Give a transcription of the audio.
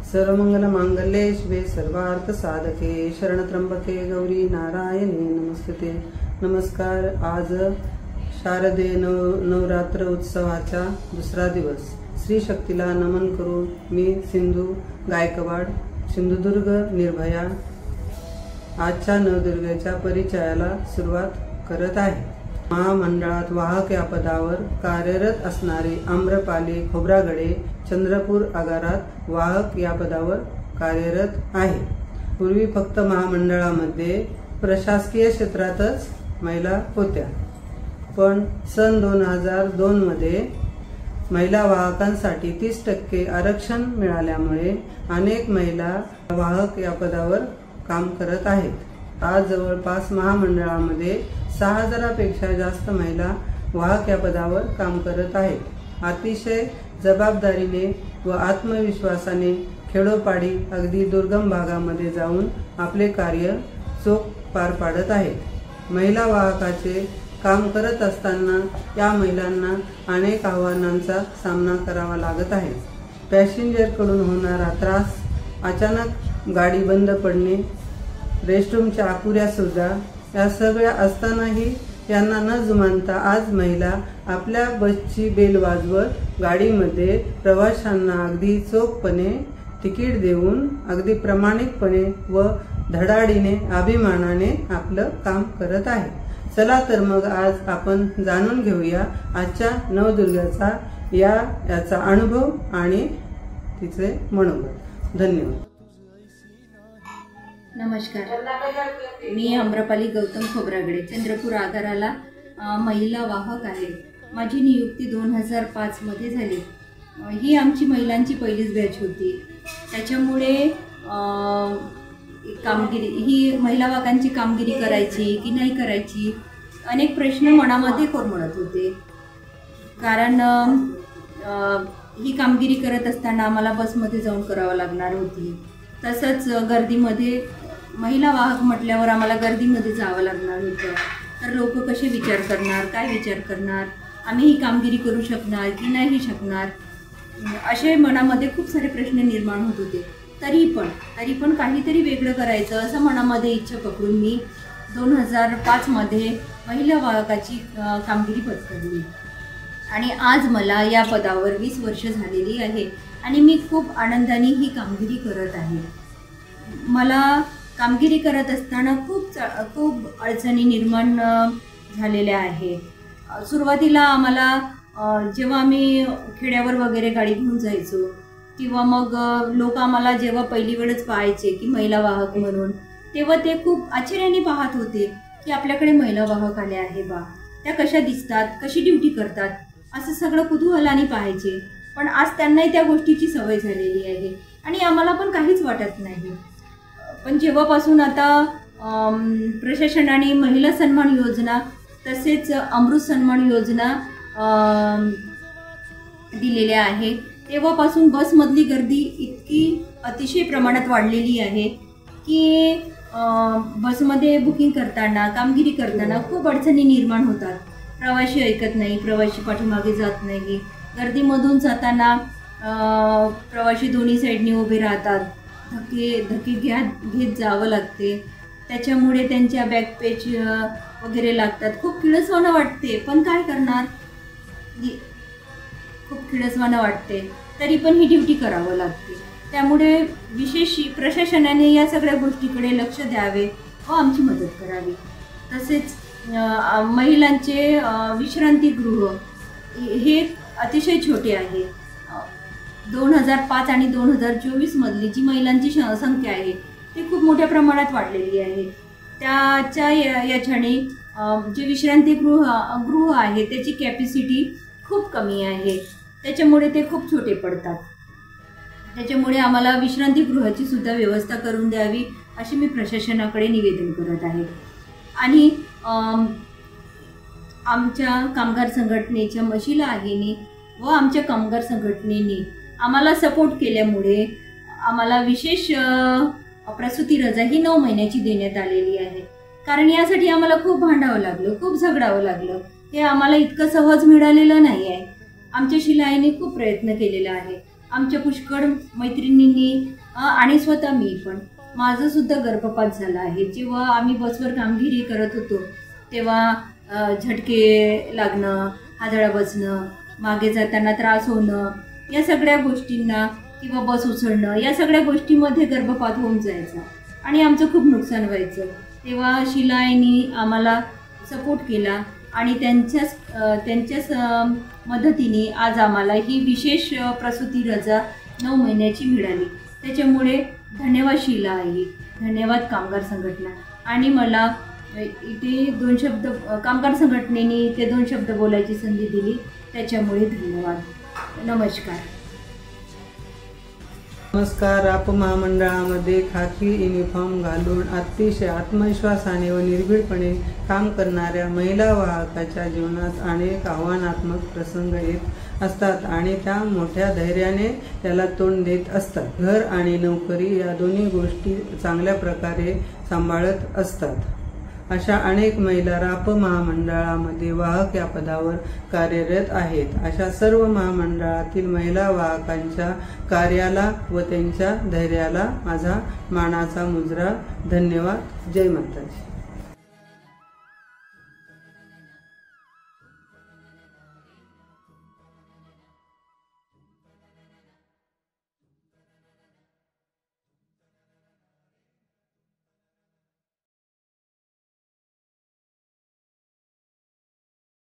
सर्वमंगलमांगल्ये शिवे सर्वार्थसाधके शरणत्र्यंबके गौरी नारायणी नमस्ते। नमस्कार। आज शारदीय नवरात्र उत्सवाचा दुसरा दिवस। श्री शक्तीला नमन करून मी सिंधू गायकवाड सिंधुदुर्ग निर्भया आजच्या नवदुर्गेच्या परिचयाला सुरुवात करत आहे। महामंडळात वाहक या पदावर कार्यरत असणारी आम्रपाली खोब्रागडे चंद्रपूर आगारात वाहक या पदावर कार्यरत आहे। पूर्वी फक्त महामंडळामध्ये प्रशासकीय क्षेत्रातच महिला होत्या, पण सन 2002 मध्ये महिला वाहकांसाठी 30% आरक्षण मिळाल्यामुळे अनेक महिला वाहक या पदावर काम करत आहेत। आज जवळपास महामंडळामध्ये 6000 पेक्षा जास्त महिला वाहक या पदावर काम करत आहेत। अतिशय जबाबदारीने व आत्मविश्वासाने खेडोपाडी अगदी दुर्गम भागामध्ये जाऊन आपले कार्य चोख पार पाडत आहेत। महिला वाहकाचे काम करत असताना या महिलांना अनेक आव्हानांचा सामना करावा लागत आहे। पॅसेंजर कडून होणारा त्रास, अचानक गाडी बंद पडणे, रेस्टरूमच्या अपुऱ्या सुविधा या सगळ्या असतानाही यांना न जुमानता आज महिला आपल्या बसची बेल वाजवत गाडीमध्ये प्रवाशांना अगदी चोखपणे तिकीट देऊन अगदी प्रामाणिकपणे व धडाडीने अभिमानाने आपलं काम करत आहे। चला तर मग आज आपण जाणून घेऊया आजच्या नवदुर्गाचा याचा अनुभव आणि तिचे मनोगत। धन्यवाद। नमस्कार, मी आम्रपाली गौतम खोब्रागडे चंद्रपूर आगाराला महिला वाहक आहे। माझी नियुक्ती 2005 मध्ये झाली। ही आमची महिलांची पहिलीच बॅच होती, त्याच्यामुळे कामगिरी ही महिला वाहकांची कामगिरी करायची की नाही करायची अनेक प्रश्न मनामध्ये कोरमळत होते। कारण ही कामगिरी करत असताना आम्हाला बसमध्ये जाऊन करावं लागणार होती। तसंच गर्दीमध्ये महिला वाहक म्हटल्यावर आम्हाला गर्दीमध्ये जावं लागणार होतं। तर लोक कसे विचार करणार, काय विचार करणार, आम्ही ही कामगिरी करू शकणार की नाही शकणार, असे मनामध्ये खूप सारे प्रश्न निर्माण होत होते। तरी पण काहीतरी वेगळं करायचं असं मनामध्ये इच्छा पकडून मी 2005 मध्ये महिला वाहकाची कामगिरी पत्करली आणि आज मला या पदावर 20 वर्ष झालेली आहे आणि मी खूप आनंदाने ही कामगिरी करत आहे। मला कामगिरी करत असताना खूप अडचणी निर्माण झालेल्या आहेत। सुरुवातीला आम्हाला जेव्हा आम्ही खेड्यावर वगैरे गाडी घेऊन जायचो किंवा मग लोक आम्हाला जेव्हा पहिली वेळच पाहायचे की महिला वाहक म्हणून, तेव्हा ते खूप आश्चर्याने पाहत होते की आपल्याकडे महिला वाहक आले आहे बा, त्या कशा दिसतात, कशी ड्युटी करतात, असं सगळं कुतूहलाने पाहायचे। पण आज त्यांनाही त्या गोष्टीची सवय झालेली आहे आणि आम्हाला पण काहीच वाटत नाही। पण जेव्हापासून आता प्रशासनाने महिला सन्मान योजना तसेच अमृत सन्मान योजना दिलेल्या आहे, तेव्हापासून बसमधली गर्दी इतकी अतिशय प्रमाणात वाढलेली आहे की बसमध्ये बुकिंग करताना, कामगिरी करताना खूप अडचणी निर्माण होतात। प्रवासी ऐकत नाही, प्रवासी पाठीमागे जात नाही, गर्दीमधून जाताना प्रवासी दोन्ही साईडने उभे राहतात, धक्के घेत जावं लागते, त्याच्यामुळे त्यांच्या बॅकपेच वगैरे लागतात। खूप किळसवाणं वाटते, पण काय करणार, खूप किळसवाणं वाटते, तरी पण ही ड्युटी करावं लागते। त्यामुळे विशेष प्रशासनाने या सगळ्या गोष्टीकडे लक्ष द्यावे व आमची मदत करावी। तसेच महिलांचे विश्रांतीगृह हे अतिशय छोटे आहे। 2005 आणि 2024 मधली जी महिलांची संख्या आहे ती खूप मोठ्या वाढलेली आहे। त्याच्या याच्याने जे विश्रांतीगृह आहे त्याची कॅपॅसिटी खूप कमी आहे, त्याच्यामुळे ते खूप छोटे पडतात। त्याच्यामुळे आम्हाला विश्रांतीगृहाची सुद्धा व्यवस्था करून द्यावी अशी मी प्रशासनाकडे निवेदन करत आहे। आणि आमच्या कामगार संघटनेच्या महिला आघेने व आमच्या कामगार संघटनेने आम्हाला सपोर्ट केल्यामुळे आम्हाला विशेष प्रसूती रजा ही 9 महिन्याची देण्यात आलेली आहे। कारण यासाठी आम्हाला खूप भांडावं लागलं, खूप झगडावं लागलं। हे आम्हाला इतकं सहज मिळालेलं नाही आहे। आमच्या शिलाईने खूप प्रयत्न केलेला आहे। आमच्या पुष्कळ मैत्रिणींनी आणि स्वतः मी पण माझं सुद्धा गर्भपात झाला आहे. जेव्हा आम्ही बसवर कामगिरी करत होतो तेव्हा झटके लागणं, हादळा बसणं, मागे जाताना त्रास होणं, या सगळ्या गोष्टींना किंवा बस उसळणं, या सगळ्या गोष्टींमध्ये गर्भपात होऊन जायचा आणि आमचं खूप नुकसान व्हायचं. तेव्हा शिलाईनी आम्हाला सपोर्ट केला आणि त्यांच्याच मदतीने आज आम्हाला ही विशेष प्रसूती रजा 9 महिन्याची मिळाली. त्याच्यामुळे धन्यवाद शीला आई, धन्यवाद कामगार संघटना. आणि मला इथे 2 शब्द कामगार संघटनेने इथे 2 शब्द बोलायची संधी दिली, त्याच्यामुळे धन्यवाद. नमस्कार. नमस्कार. आप महामंडळामध्ये खाकी युनिफॉर्म घालून अतिशय आत्मविश्वासाने व निर्भीडपणे काम करणाऱ्या महिला वाहकाच्या जीवनात अनेक आव्हानात्मक प्रसंग येत असतात आणि त्या मोठ्या धैर्याने त्याला तोंड देत असतात. घर आणि नोकरी या दोन्ही गोष्टी चांगल्या प्रकारे सांभाळत असतात. अशा अनेक महिला राप महामंडळामध्ये वाहक या पदावर कार्यरत आहेत. अशा सर्व महामंडळातील महिला वाहकांच्या कार्याला व त्यांच्या धैर्याला माझा मानाचा मुजरा. धन्यवाद. जय माताजी.